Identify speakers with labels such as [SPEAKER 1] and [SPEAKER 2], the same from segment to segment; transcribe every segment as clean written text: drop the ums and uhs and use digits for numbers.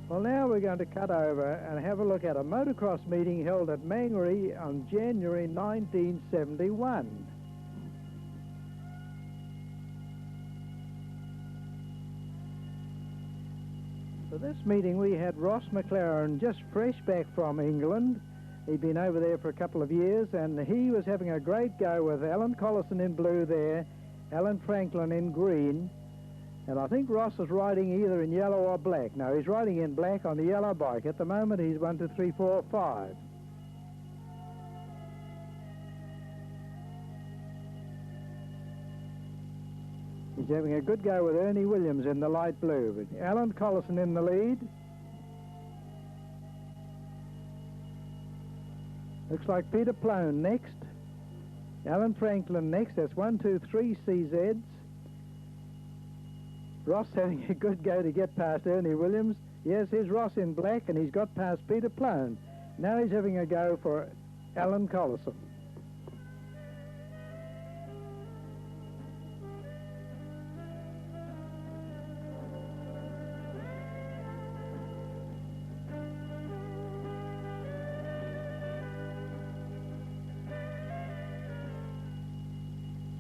[SPEAKER 1] Well, now we're going to cut over and have a look at a motocross meeting held at Mangere on January 1971. For this meeting we had Ross McLaren, just fresh back from England. He'd been over there for a couple of years, and he was having a great go with Alan Collison in blue there, Alan Franklin in green, and I think Ross is riding either in yellow or black. No, he's riding in black on the yellow bike. At the moment he's 1, 2, 3, 4, 5. He's having a good go with Ernie Williams in the light blue, but Alan Collison in the lead. Looks like Peter Ploen next. Alan Franklin next. That's 1, 2, 3 CZs. Ross having a good go to get past Ernie Williams. Yes, here's Ross in black, and he's got past Peter Ploen. Now he's having a go for Alan Collison.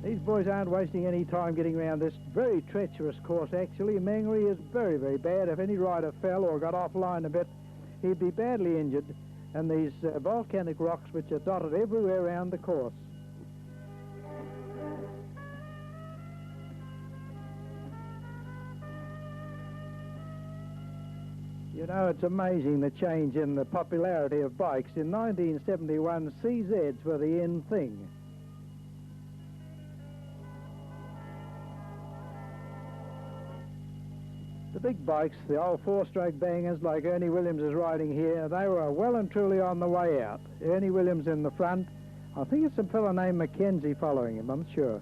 [SPEAKER 1] These boys aren't wasting any time getting around this very treacherous course, actually. Mangere is very, very bad. If any rider fell or got offline a bit, he'd be badly injured. And these volcanic rocks which are dotted everywhere around the course. You know, it's amazing the change in the popularity of bikes. In 1971, CZs were the in thing. The big bikes, the old four-stroke bangers like Ernie Williams is riding here, they were well and truly on the way out. Ernie Williams in the front. I think it's a fellow named Mackenzie following him, I'm sure.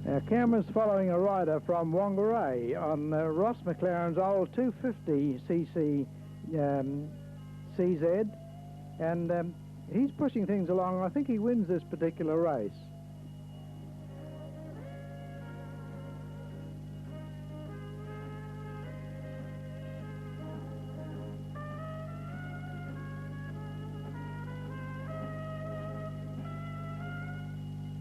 [SPEAKER 1] Our camera's following a rider from Mangere on Ross McLaren's old 250cc CZ, and he's pushing things along. I think he wins this particular race.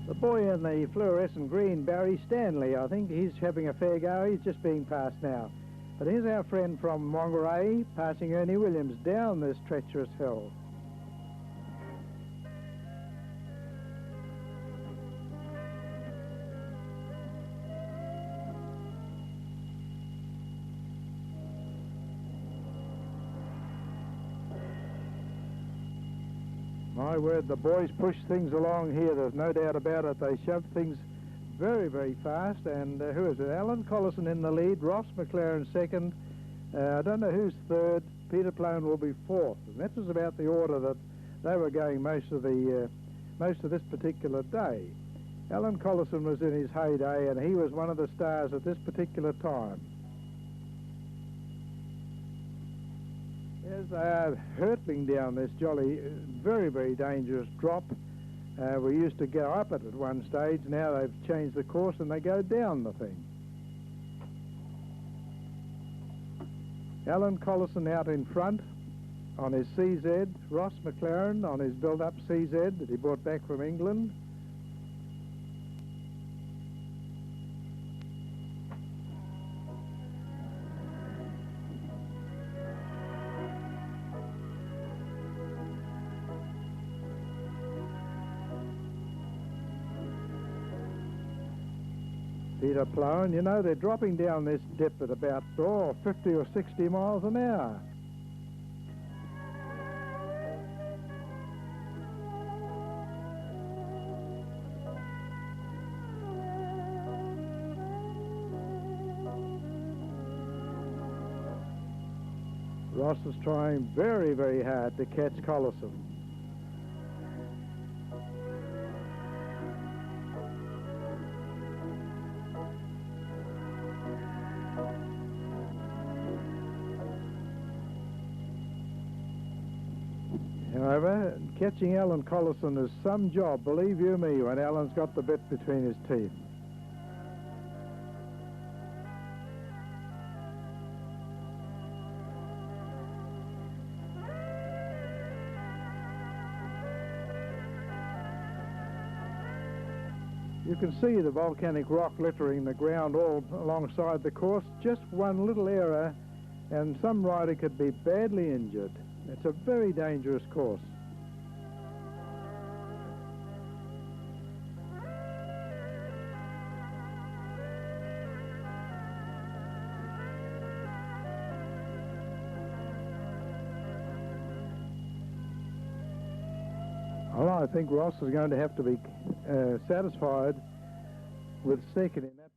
[SPEAKER 1] The boy in the fluorescent green, Barry Stanley, I think he's having a fair go. He's just being passed now. But here's our friend from Mangere passing Ernie Williams down this treacherous hill. My word, the boys push things along here, there's no doubt about it. They shove things very, very fast. And who is it? Alan Collison in the lead, Ross McLaren second. I don't know who's third. Peter Ploen will be fourth. And that was about the order that they were going most of this particular day. Alan Collison was in his heyday, and he was one of the stars at this particular time. As they are hurtling down this jolly, very, very dangerous drop. We used to go up it at one stage. Now they've changed the course and they go down the thing. Alan Collison out in front on his CZ. Ross McLaren on his build-up CZ that he brought back from England. Peter Ploen, you know, they're dropping down this dip at about 50 or 60 miles an hour. Ross is trying very, very hard to catch Collison. however, catching Alan Collison is some job, believe you me, when Alan's got the bit between his teeth. You can see the volcanic rock littering the ground all alongside the course. Just one little error and some rider could be badly injured. It's a very dangerous course. Well, I think Ross is going to have to be satisfied with second in that.